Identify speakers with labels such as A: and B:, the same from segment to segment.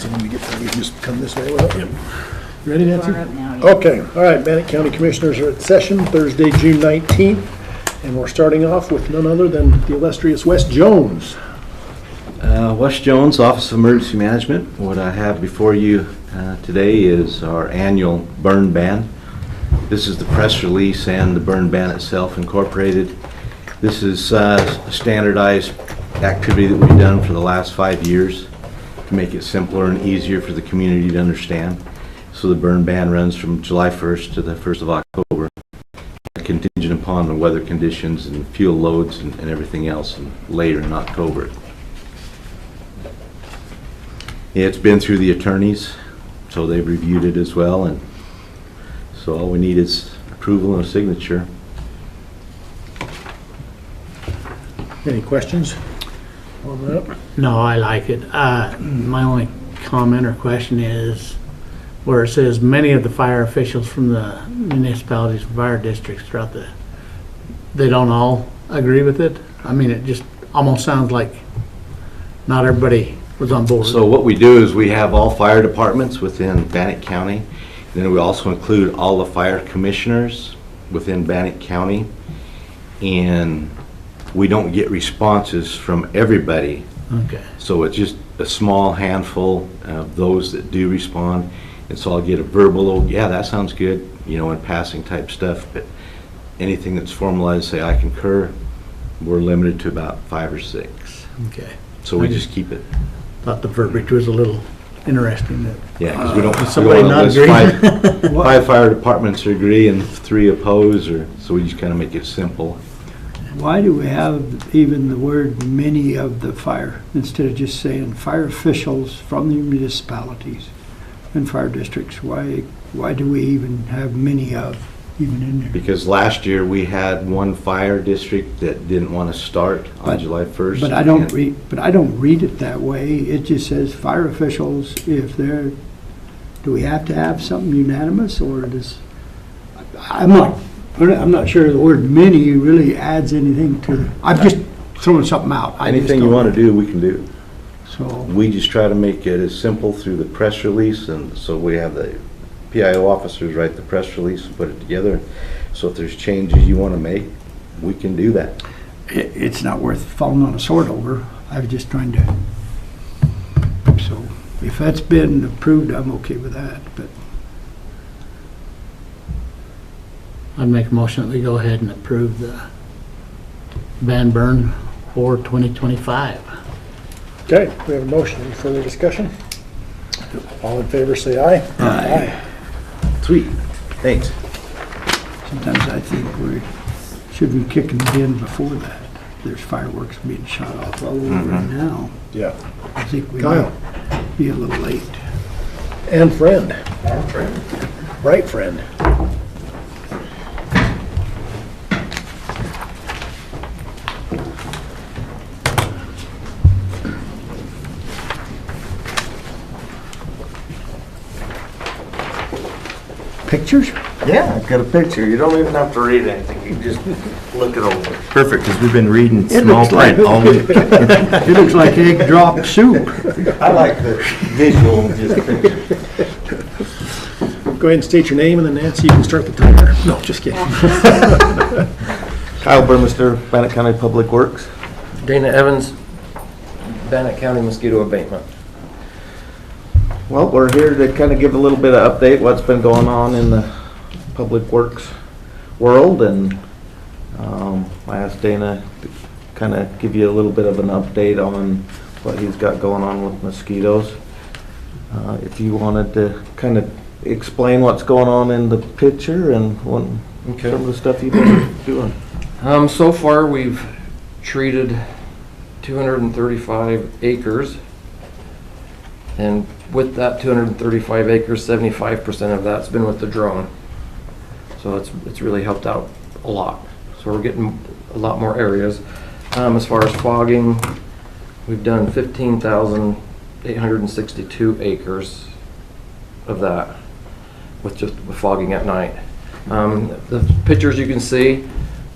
A: So when we get there, we can just come this way without him. Ready, Nancy?
B: You are up now, yeah.
A: Okay, all right, Bannock County Commissioners are at session Thursday, June 19th, and we're starting off with none other than the illustrious Wes Jones.
C: Wes Jones, Office of Emergency Management. What I have before you today is our annual burn ban. This is the press release and the burn ban itself incorporated. This is a standardized activity that we've done for the last 5 years to make it simpler and easier for the community to understand. So the burn ban runs from July 1st to the 1st of October, contingent upon the weather conditions and fuel loads and everything else, and later in October. It's been through the attorneys, so they've reviewed it as well, and so all we need is approval and a signature.
A: Any questions on that?
D: No, I like it. My only comment or question is where it says many of the fire officials from the municipalities and fire districts throughout they don't all agree with it. I mean, it just almost sounds like not everybody was on board.
C: So what we do is we have all fire departments within Bannock County. Then we also include all the fire commissioners within Bannock County. And we don't get responses from everybody.
D: Okay.
C: So it's just a small handful of those that do respond. And so I'll get a verbal, oh, yeah, that sounds good, you know, in passing type stuff. But anything that's formalized, say I concur, we're limited to about 5 or 6.
D: Okay.
C: So we just keep it.
D: Thought the verbiage was a little interesting. That
C: Yeah, because we don't.
D: somebody
C: we don't
D: not
C: list
D: agree?
C: Five fire departments agree and 3 oppose, or so we just kind of make it simple.
E: Why do we have even the word many of the fire, instead of just saying fire officials from the municipalities and fire districts? Why do we even have many of even in there?
C: Because last year we had one fire district that didn't want to start on July 1st.
E: But I don't read it that way. It just says fire officials, if they're, do we have to have something unanimous, or does, I'm not sure the word many really adds anything to, I'm just throwing something out.
C: Anything you want to do, we can do.
E: So,
C: We just try to make it as simple through the press release, and so we have the PIO officers write the press release and put it together. So if there's changes you want to make, we can do that.
E: it's not worth falling on a sword over. I was just trying to, so if that's been approved, I'm okay with that, but
D: I'd make a motion that we go ahead and approve the ban burn for 2025.
A: Okay, we have a motion. Any further discussion? All in favor, say aye.
E: Aye.
C: Sweet, thanks.
E: sometimes I think we should be kicking it in before that. There's fireworks being shot off all over right now.
A: Yeah.
E: I think we
A: Kyle.
E: might be a little late.
A: And friend. Right friend.
E: Pictures?
F: Yeah, I've got a picture. You don't even have to read anything. You can just look it over. Perfect, because we've been reading small print all week.
E: It looks like egg drop soup.
F: I like the visual, just picture.
A: Go ahead and state your name, and then Nancy, you can start the timer. No, just kidding.
F: Kyle Burmester, Bannock County Public Works.
G: Dana Evans, Bannock County Mosquito Abatement.
F: Well, we're here to kind of give a little bit of update, what's been going on in the Public Works world, and I asked Dana to kind of give you a little bit of an update on what he's got going on with mosquitoes. If you wanted to kind of explain what's going on in the picture and some of the stuff you've been doing.
G: So far, we've treated 235 acres, and with that 235 acres, 75% of that's been with the drone. So it's really helped out a lot. So we're getting a lot more areas. As far as fogging, we've done 15,862 acres of that with just fogging at night. The pictures you can see,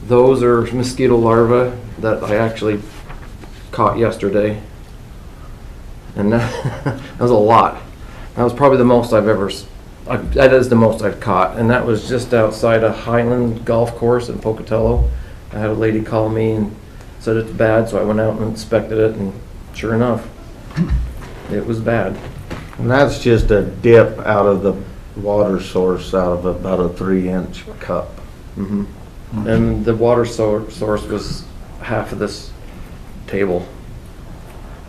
G: those are mosquito larvae that I actually caught yesterday. And that was a lot. That was probably the most that is the most I've caught. And that was just outside of Highland Golf Course in Pocatello. I had a lady call me and said it's bad, so I went out and inspected it, and sure enough, it was bad.
F: And that's just a dip out of the water source out of about a 3-inch cup.
G: And the water source was half of this table.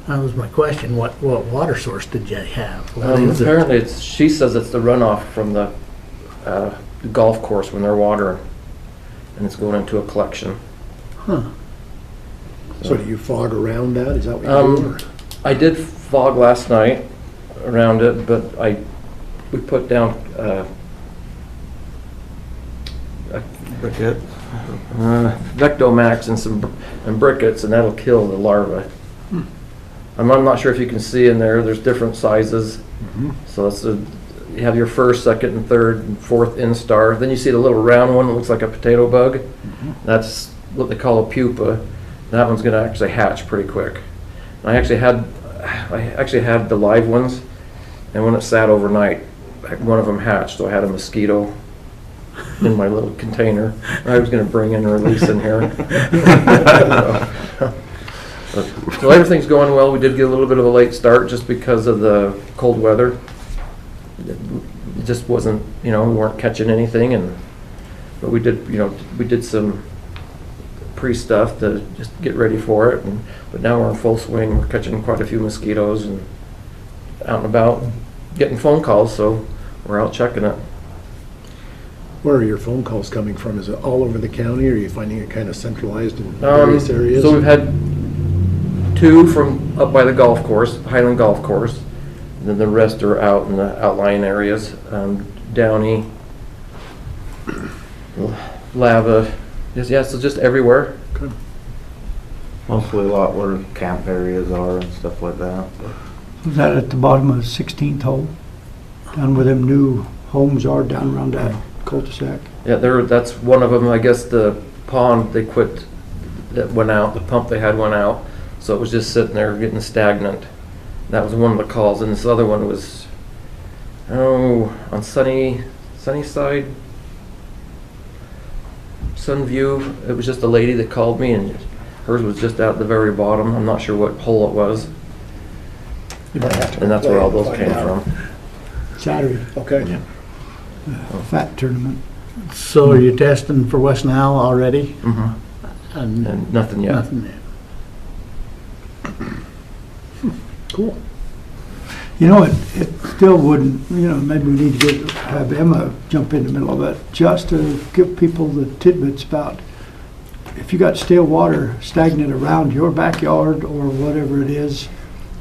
D: That was my question. What water source did you have? What is it?
G: Apparently, she says it's the runoff from the golf course when they're watering, and it's going into a collection.
D: Huh.
A: So do you fog around that? Is that what you do? or-
G: I did fog last night around it, but we put down
F: Briquette?
G: Vectomax and briquettes, and that'll kill the larvae. I'm not sure if you can see in there. There's different sizes. So it's you have your first, second, and third, and fourth instar. Then you see the little round one that looks like a potato bug. That's what they call a pupa. That one's going to actually hatch pretty quick. I actually had the live ones, and when it sat overnight, one of them hatched. So I had a mosquito in my little container. I was going to bring in and release in here. So everything's going well. We did get a little bit of a late start just because of the cold weather. It just wasn't, we weren't catching anything, but we did some pre-stuff to just get ready for it. But now we're in full swing. We're catching quite a few mosquitoes and out and about, getting phone calls. So we're out checking it.
A: Where are your phone calls coming from? Is it all over the county, or are you finding it kind of centralized in various areas?
G: So we've had 2 from up by the golf course, Highland Golf Course, and then the rest are out in the outlying areas, Downey, Lava, so just everywhere.
A: Okay.
F: Mostly a lot where camp areas are and stuff like that.
E: Was that at the bottom of the 16th hole? Down where them new homes are, down around that cul-de-sac?
G: Yeah, that's one of them. I guess the pond they quit, that went out, the pump they had went out, so it was just sitting there getting stagnant. That was one of the calls, and this other one was, on Sunnyside, Sunview. It was just a lady that called me, and hers was just out at the very bottom. I'm not sure what hole it was,
A: You might have to
G: and that's where all
A: play
G: those
A: and
G: came
A: find out.
G: from.
E: Saturday,
A: Okay.
E: fat tournament.
D: So are you testing for West Nile already? And
G: And nothing yet.
D: nothing yet.
A: Cool.
E: It still wouldn't, maybe we need to have Emma jump in the middle of it, just to give people the tidbits about if you got stale water stagnant around your backyard or whatever it is,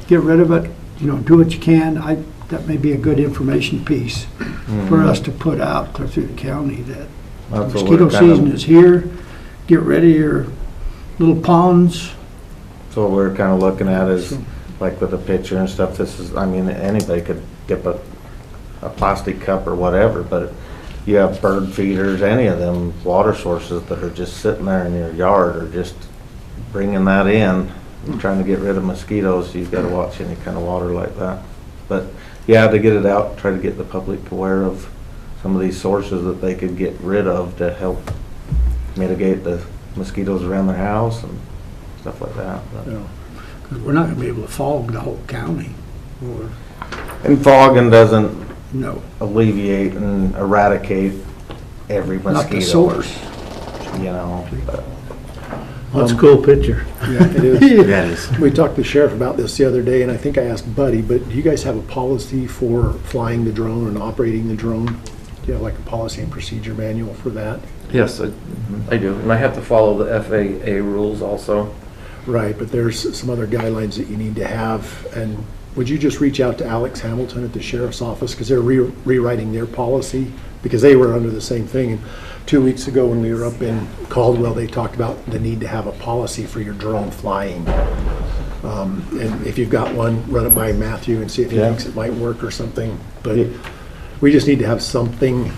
E: get rid of it, do what you can. That may be a good information piece for us to put out through the county, that
F: That's what
E: mosquito
F: we're kind
E: season is here, get rid of your little ponds.
F: So what we're kind of looking at is, like with the pitcher and stuff, this is, anybody could dip a plastic cup or whatever, but you have bird feeders, any of them water sources that are just sitting there in your yard, or just bringing that in, trying to get rid of mosquitoes. You've got to watch any kind of water like that. But yeah, to get it out, try to get the public aware of some of these sources that they could get rid of to help mitigate the mosquitoes around their house and stuff like that. But
E: Because we're not going to be able to fog the whole county. Or,
F: and fogging doesn't
E: no,
F: alleviate and eradicate every mosquito.
E: not the source.
F: But
D: That's a cool picture.
A: Yeah, it is.
C: That is.
A: We talked to the sheriff about this the other day, and I think I asked Buddy, but do you guys have a policy for flying the drone and operating the drone? Do you have like a policy and procedure manual for that?
G: Yes, I do, and I have to follow the FAA rules also.
A: Right, but there's some other guidelines that you need to have. And would you just reach out to Alex Hamilton at the sheriff's office, because they're rewriting their policy, because they were under the same thing. And 2 weeks ago when we were up in Caldwell, they talked about the need to have a policy for your drone flying. And if you've got one, run it by Matthew and see if he thinks it might work or something. But we just need to have something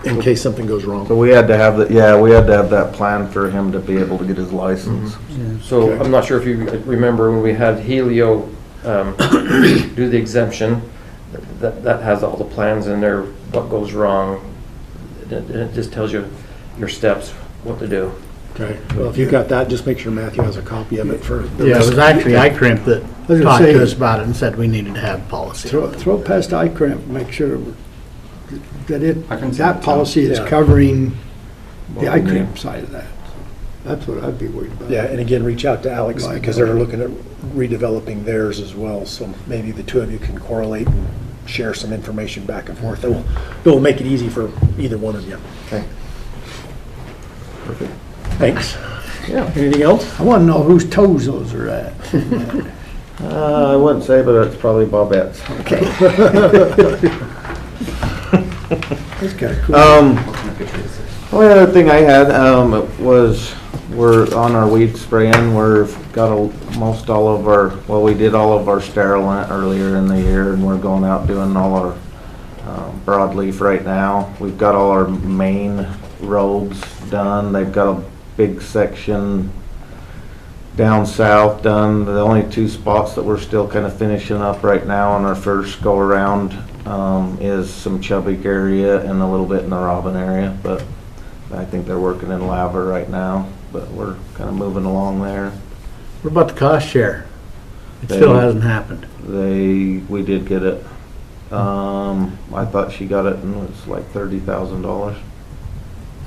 A: in case something goes wrong.
F: so we had to have that plan for him to be able to get his license.
G: So
A: Okay.
G: I'm not sure if you remember when we had Helio do the exemption. That has all the plans in there, what goes wrong. It just tells you your steps, what to do.
A: Okay, well, if you've got that, just make sure Matthew has a copy of it for the
D: Yeah, it
A: rest
D: was
A: of
D: actually iCrimp that
E: was gonna
D: talked
E: say-
D: to us about it and said we needed to have policy.
E: Throw it past iCrimp, make sure that
F: I can send it
E: that
F: to
E: policy is
A: Yeah.
E: covering the
F: What we need.
E: iCrimp side of that. That's what I'd be worried about.
A: Yeah, and again, reach out to Alex
E: Right.
A: because they're looking at redeveloping theirs as well. So maybe the two of you can correlate and share some information back and forth. It will make it easy for either one of you.
F: Okay. Perfect.
A: Thanks.
F: Yeah.
A: Anything else?
E: I want to know whose toes those are at.
F: I wouldn't say, but it's probably Bobette's.
E: Okay. That's kind of cool.
F: Only other thing I had, was we're on our weed spraying. We've got most all of our, well, we did all of our sterilant earlier in the year, and we're going out doing all our broadleaf right now. We've got all our main roads done. They've got a big section down south done. The only two spots that we're still kind of finishing up right now on our first go around is some Chubbuck area and a little bit in the Robin area, but I think they're working in Laver right now, but we're kind of moving along there.
D: What about the cost share? It
F: They-
D: still hasn't happened.
F: We did get it. I thought she got it and it was like $30,000.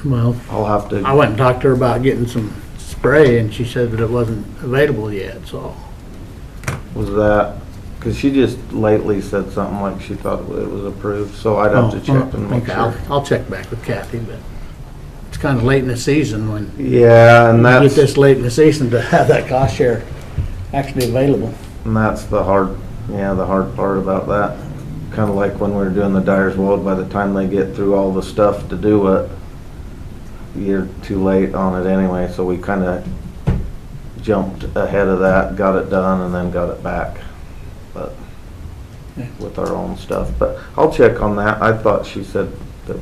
D: Well,
F: I'll have to.
D: I went and talked to her about getting some spray and she said that it wasn't available yet, so.
F: Was that, because she just lately said something like she thought it was approved, so I'd have to check and make
D: Okay,
F: sure.
D: I'll check back with Kathy, but it's kind of late in the season when
F: Yeah, and
D: you get
F: that's,
D: this late in the season to have that cost share actually available.
F: the hard part about that. Kind of like when we were doing the Dyer's Wood, by the time they get through all the stuff to do it, you're too late on it anyway, so we kind of jumped ahead of that, got it done, and then got it back. But with our own stuff, but I'll check on that. I thought she said that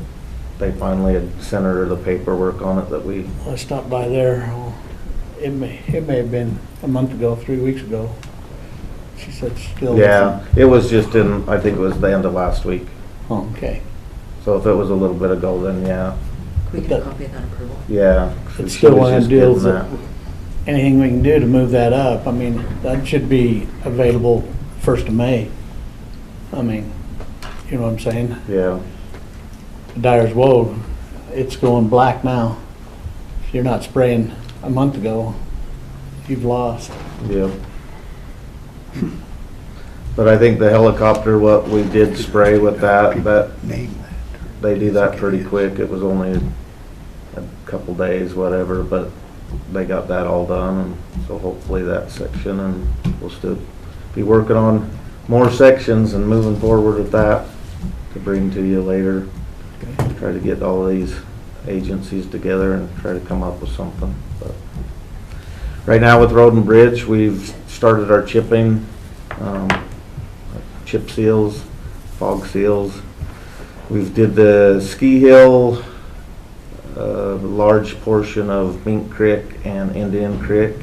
F: they finally had sent her the paperwork on it that we,
D: I stopped by there, it may have been a month ago, 3 weeks ago. She said still.
F: yeah, it was just in, I think it was the end of last week.
D: Oh, okay.
F: So if it was a little bit ago, then yeah,
B: We get a copy of that approval.
F: yeah.
D: It's
F: She
D: still
F: was
D: one of
F: just
D: the deals
F: getting
D: that, anything we can do to move that up, I mean, that should be available 1st of May. I mean, you know what I'm saying?
F: Yeah,
D: Dyer's Woe, it's going black now. If you're not spraying a month ago, you've lost.
F: yeah. But I think the helicopter, what we did spray with that
E: Name that.
F: they do that pretty quick. It was only a couple days, whatever, but they got that all done, and so hopefully that section, and we'll still be working on more sections and moving forward with that to bring to you later. Try to get all these agencies together and try to come up with something. But right now with Road and Bridge, we've started our chipping, chip seals, fog seals. We've did the ski hill, large portion of Mink Creek and Indian Creek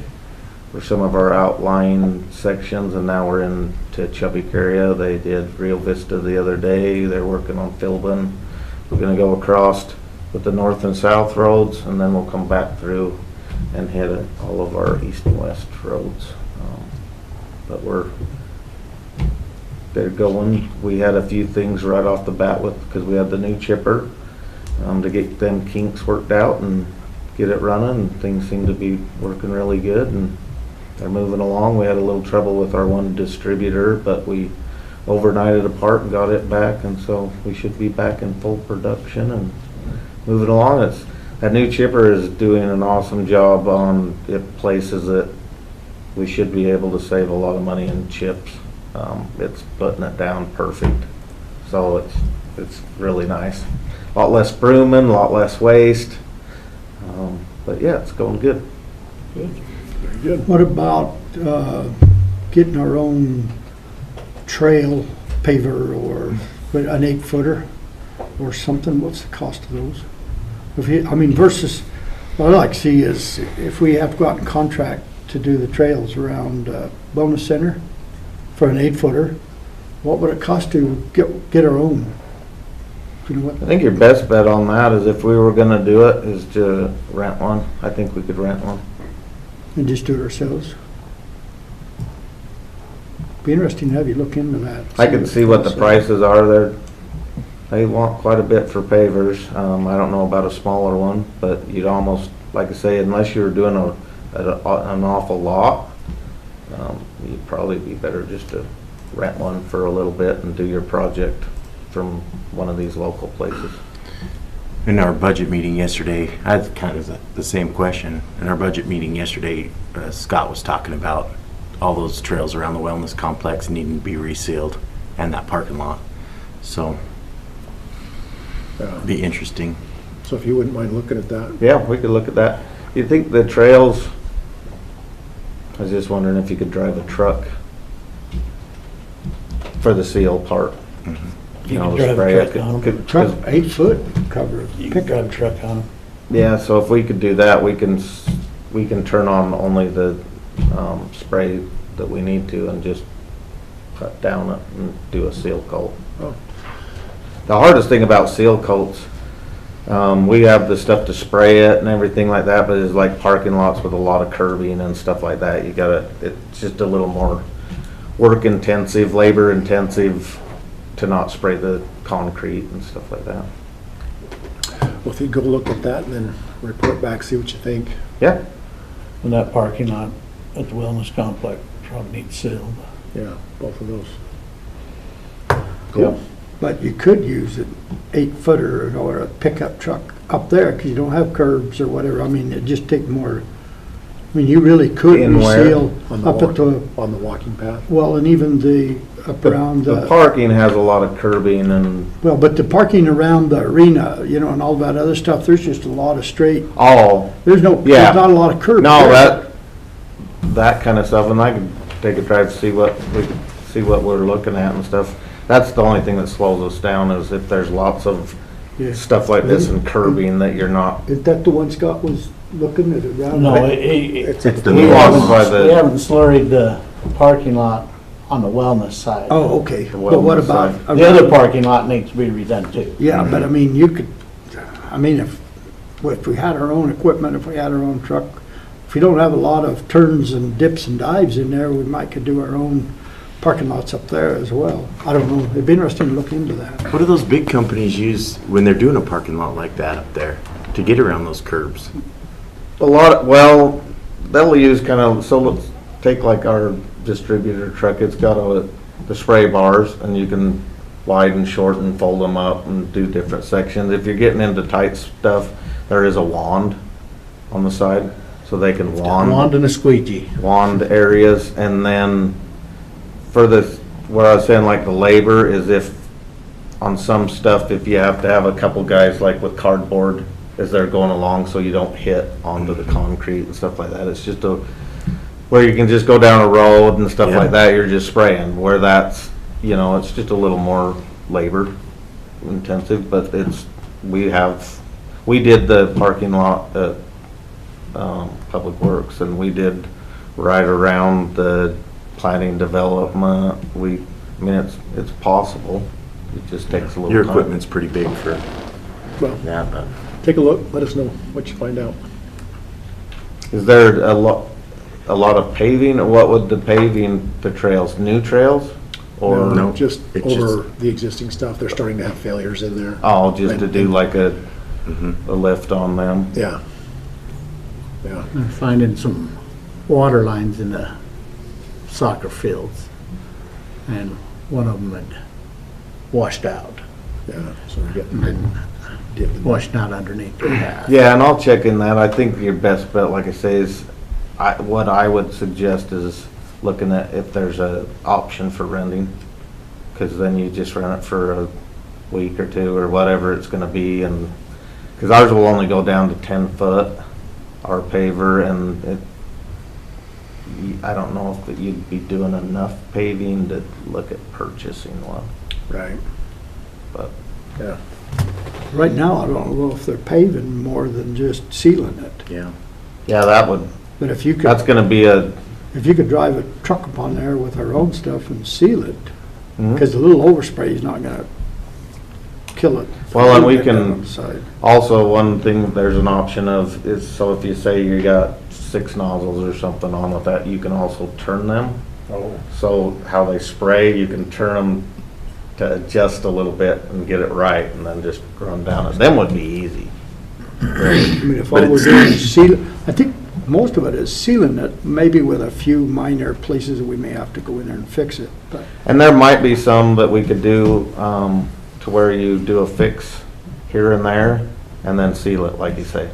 F: for some of our outlying sections, and now we're into Chubbuck area. They did Rio Vista the other day. They're working on Philbin. We're gonna go across with the north and south roads, and then we'll come back through and hit all of our east and west roads. But they're going. We had a few things right off the bat with, because we had the new chipper, to get them kinks worked out and get it running, and things seem to be working really good, and they're moving along. We had a little trouble with our one distributor, but we overnighted a part and got it back, and so we should be back in full production and moving along. That new chipper is doing an awesome job on places that we should be able to save a lot of money in chips. It's putting it down perfect, so it's really nice. A lot less brooming, a lot less waste, but yeah, it's going good.
A: Very good.
E: What about getting our own trail paver or an 8-footer or something? What's the cost of those? Versus, what I'd like to see is if we have to go out and contract to do the trails around Wellness Center for an 8-footer, what would it cost to get our own? You know
F: I
E: what?
F: think your best bet on that is if we were gonna do it, is to rent one. I think we could rent one.
E: And just do it ourselves? Be interesting to have you look into that.
F: I can see what the prices are there. They want quite a bit for pavers. I don't know about a smaller one, but you'd almost, like I say, unless you were doing an awful lot, you'd probably be better just to rent one for a little bit and do your project from one of these local places.
H: In our budget meeting yesterday, I had kind of the same question. In our budget meeting yesterday, Scott was talking about all those trails around the wellness complex needing to be resealed and that parking lot. So, be interesting.
A: So if you wouldn't mind looking at that.
F: Yeah, we could look at that. You think the trails, I was just wondering if you could drive a truck for the seal part.
D: You
F: know,
D: can
F: the
D: drive
F: spray,
D: a
F: I
D: truck
F: could-
D: on 'em.
F: could-
E: Truck, 8 foot cover.
D: You can drive a truck on 'em.
F: Yeah, so if we could do that, we can turn on only the spray that we need to and just cut down it and do a seal coat.
A: Oh.
F: The hardest thing about seal coats, we have the stuff to spray it and everything like that, but it's like parking lots with a lot of curbing and stuff like that. It's just a little more work intensive, labor intensive to not spray the concrete and stuff like that.
A: Well, if you go look at that and then report back, see what you think.
F: Yeah,
D: And that parking lot at the wellness complex probably needs sealed.
A: Yeah, both of those.
F: yeah.
E: But you could use an 8-footer or a pickup truck up there, because you don't have curbs or whatever. I mean, it'd just take more, I mean, you really could
F: In where?
E: reseal
A: On the
E: up at the,
A: on the walking path.
E: well, and even the, up around
F: The
E: the,
F: parking has a lot of curbing and
E: well, but the parking around the arena, you know, and all that other stuff, there's just a lot of straight,
F: all.
E: there's
F: Yeah.
E: not a lot of curbs.
F: No,
E: there.
F: that kind of stuff, and I can take a drive to see what we're looking at and stuff. That's the only thing that slows us down, is if there's lots of
E: Yeah.
F: stuff like this and curbing that you're not.
E: Is that the one Scott was looking at around?
D: No,
A: It's
H: It's the
F: He
H: new
F: walks
H: one.
F: by
D: we
F: the,
D: haven't slurried the parking lot on the wellness side.
E: Oh, okay.
F: The
E: But what
F: wellness
E: about?
F: side.
D: The other parking lot needs to be redone too.
E: Yeah, but I mean, you could, I mean, if we had our own equipment, if we had our own truck, if we don't have a lot of turns and dips and dives in there, we might could do our own parking lots up there as well. I don't know. It'd be interesting to look into that.
H: What do those big companies use when they're doing a parking lot like that up there to get around those curbs?
F: well, they'll use kind of, so let's take like our distributor truck, it's got the spray bars, and you can widen, shorten, fold them up and do different sections. If you're getting into tight stuff, there is a wand on the side, so they can
D: Wand and a squeegee.
F: wand areas. And then for where I was saying like the labor is, if on some stuff, if you have to have a couple guys like with cardboard as they're going along, so you don't hit onto the concrete and stuff like that. It's just where you can just go down a road and stuff
H: Yeah.
F: like that, you're just spraying. Where that's, it's just a little more labor intensive, but we did the parking lot at Public Works, and we did right around the planning development. I mean, it's possible. It just takes a little
H: Your
F: time.
H: equipment's pretty big for
A: Well,
H: that, but
A: take a look, let us know what you find out.
F: Is there a lot of paving, or what would the paving, the trails, new trails? Or,
H: No.
A: Just
H: it's
A: over the existing stuff. They're starting to have failures in there.
F: oh, just to do like a
H: mhm.
F: lift on them?
A: Yeah. Yeah.
D: They're finding some water lines in the soccer fields. And one of them had washed out,
A: Yeah. So we're getting
D: and
A: dipping.
D: washed out underneath the path.
F: Yeah, and I'll check in that. I think your best bet, like I say, is, what I would suggest is looking at if there's a option for renting, because then you just rent it for a week or two or whatever it's gonna be, and, because ours will only go down to 10 foot, our paver, and I don't know if you'd be doing enough paving to look at purchasing one,
A: Right.
F: but
A: Yeah.
E: Right now, I don't know if they're paving more than just sealing it.
H: yeah.
F: yeah, that would,
E: But if you could,
F: that's gonna be
E: if you could drive a truck upon there with our own stuff and seal it,
F: Mhm.
E: because the little overspray is not gonna kill it.
F: Well, and we
E: Down on
F: can,
E: the side.
F: also, one thing, there's an option of, is, so if you say you got 6 nozzles or something on with that, you can also turn them. So how they spray, you can turn them to adjust a little bit and get it right, and then just run down it. Them would be easy.
E: I mean, if
H: But
E: all we're
H: it's-
E: doing is seal, I think most of it is sealing it, maybe with a few minor places that we may have to go in there and fix it, but.
F: And there might be some that we could do, to where you do a fix here and there, and then seal it, like you say.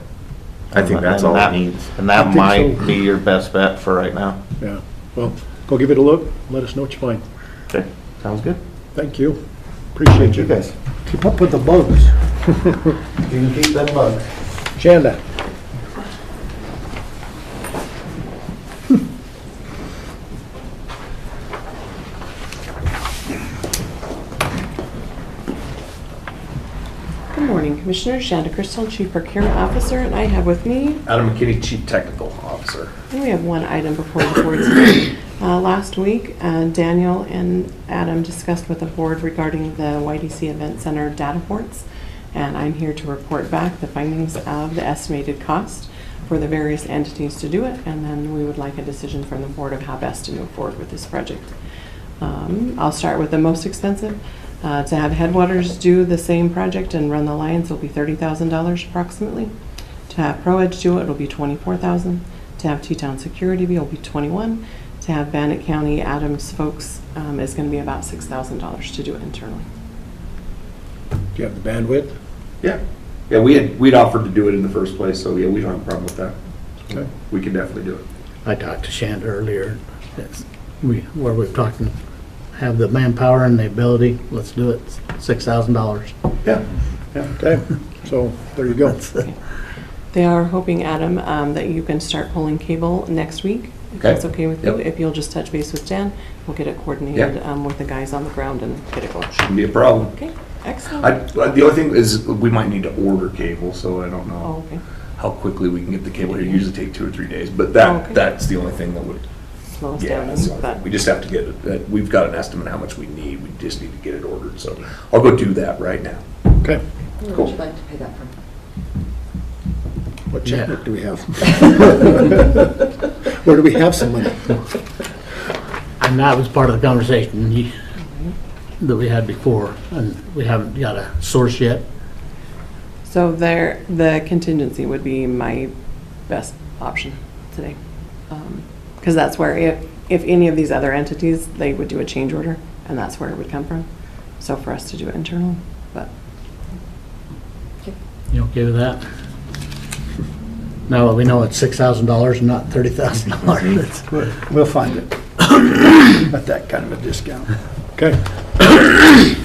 H: I think that's
F: And
H: all
F: that-
H: it needs.
F: And
E: I
F: that
E: think
F: might
E: so.
F: be your best bet for right now.
A: Yeah, well, go give it a look, let us know what you find.
F: Okay, sounds good.
A: Thank you. Appreciate
F: Thank you
A: you.
F: guys.
E: Keep up with the bugs.
F: You can keep them bugs.
A: Shanda?
I: Good morning, Commissioner Shanda Crystal, Chief Procurement Officer, and I have with me,
J: Adam McKinney, Chief Technical Officer.
I: and we have one item before the board today. Last week, Daniel and Adam discussed with the board regarding the YDC Event Center data ports, and I'm here to report back the findings of the estimated cost for the various entities to do it, and then we would like a decision from the board of how best to move forward with this project. I'll start with the most expensive. To have Headwaters do the same project and run the lines will be $30,000 approximately. To have ProEdge do it, it'll be $24,000. To have Teton Security be, it'll be $21,000. To have Bannock County Adams folks is going to be about $6,000 to do it internally.
A: Do you have the bandwidth?
J: Yeah. Yeah, we'd offered to do it in the first place, so yeah, we don't have a problem with that.
A: Okay.
J: We can definitely do it.
D: I talked to Shanda earlier, where we've talked, have the manpower and the ability, let's do it, $6,000.
J: Yeah.
A: Okay, so there you go.
I: They are hoping, Adam, that you can start pulling cable next week. If
J: Okay.
I: that's okay with you.
J: Yep.
I: If you'll just touch base with Dan, we'll get it coordinated with the guys on the ground and get it going.
J: Shouldn't be a problem.
I: Okay, excellent.
J: The only thing is, we might need to order cable, so I don't
I: Oh,
J: know
I: okay.
J: how quickly we can get the cable here. Usually take 2 or 3 days, but
I: Okay.
J: that's the only thing that would,
I: Slow us
J: yeah,
I: down.
J: that's the only
I: But
J: thing. We just have to get it, we've got an estimate how much we need, we just need to get it ordered, so I'll go do that right now.
A: Okay,
B: Where
J: Cool.
B: would you like to pay that from?
A: what checkbook do we have? Where do we have some money?
D: And that was part of the conversation that we had before, and we haven't got a source yet.
I: So the contingency would be my best option today. Because that's where, if any of these other entities, they would do a change order, and that's where it would come from. So for us to do it internally, but
D: You okay with that? Now that we know it's $6,000 and not $30,000.
E: We'll find it. At that kind of a discount.
A: Okay.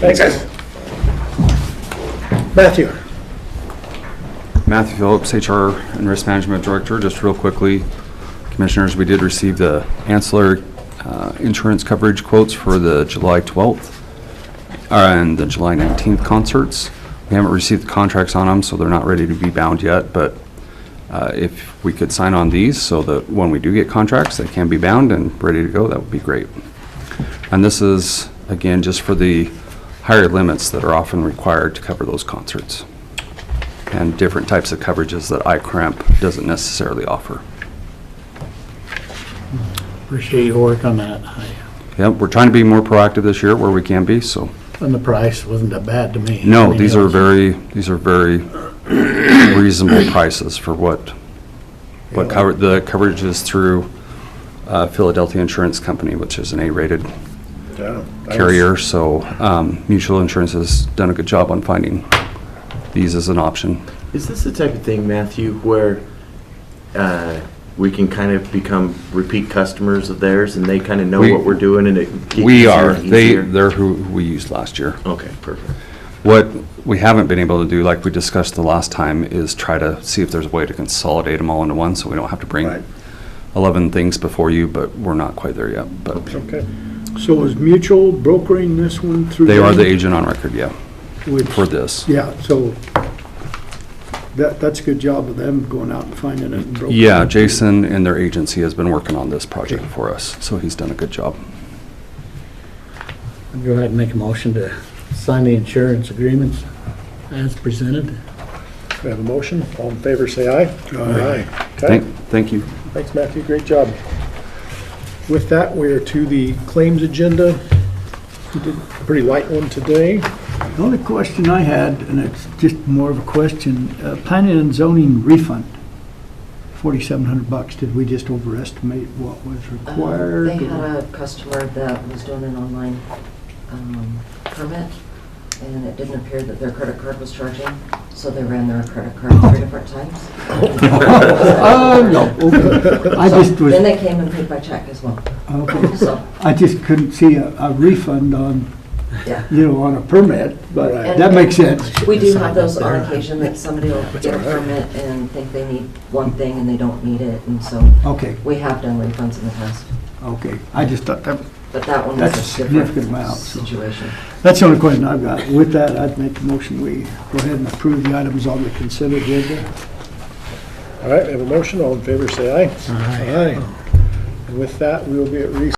A: Thanks, guys. Matthew?
K: Matthew Phillips, HR and Risk Management Director. Just real quickly, Commissioners, we did receive the ancillary insurance coverage quotes for the July 12th and the July 19th concerts. We haven't received the contracts on them, so they're not ready to be bound yet, but if we could sign on these so that when we do get contracts, they can be bound and ready to go, that would be great. And this is, again, just for the higher limits that are often required to cover those concerts and different types of coverages that iCramp doesn't necessarily offer.
D: Appreciate your work on that.
K: Yep, we're trying to be more proactive this year where we can be, so.
D: And the price wasn't that bad to me. I
K: No,
D: mean,
K: these
D: it
K: are
D: was-
K: very reasonable prices for what cover, the coverage is through Philadelphia Insurance Company, which is an A-rated
A: Yeah.
K: carrier, so Mutual Insurance has done a good job on finding these as an option.
H: Is this the type of thing, Matthew, where we can kind of become repeat customers of theirs and they kind of know
K: We-
H: what we're doing and it gets
K: We
H: easier
K: are,
H: and easier?
K: they're who we used last year.
H: Okay, perfect.
K: What we haven't been able to do, like we discussed the last time, is try to see if there's a way to consolidate them all into one, so we don't have to bring
A: Right.
K: 11 things before you, but we're not quite there yet. But
A: Okay.
E: So is Mutual brokering this one through?
K: they are
E: them?
K: the agent on record, yeah,
E: Which-
K: for this.
E: Yeah, so that's a good job of them going out and finding it and broking
K: Yeah,
E: it.
K: Jason and their agency has been working on this project for us, so he's done a good job.
D: I'll go ahead and make a motion to sign the insurance agreements as presented.
A: We have a motion. All in favor, say aye. Aye. Okay.
K: Thank you.
A: Thanks, Matthew. Great job. With that, we are to the claims agenda. We did a pretty light one today.
E: The only question I had, and it's just more of a question, planning and zoning refund, $4,700. Did we just overestimate what was required?
B: They had a customer that was doing an online permit, and it didn't appear that their credit card was charging, so they ran their credit card 3 different times.
E: No, okay. I just was,
B: Then they came and paid by check as well.
E: okay.
B: So,
E: I just couldn't see a refund on,
B: yeah.
E: on a permit, but
A: Right.
E: that makes sense.
B: We do have those on occasion that somebody will get a permit and think they need one thing and they don't need it, and so
E: Okay,
B: we have done refunds in the past.
E: okay. I just thought
B: But that one
E: That's a
B: was a
E: significant
B: different
E: amount, so.
B: situation.
E: that's the only question I've got. With that, I'd make the motion, we go ahead and approve the items on the consent agenda.
A: All right, we have a motion. All in favor, say aye.
D: Aye.
A: And with that, we will be at recess.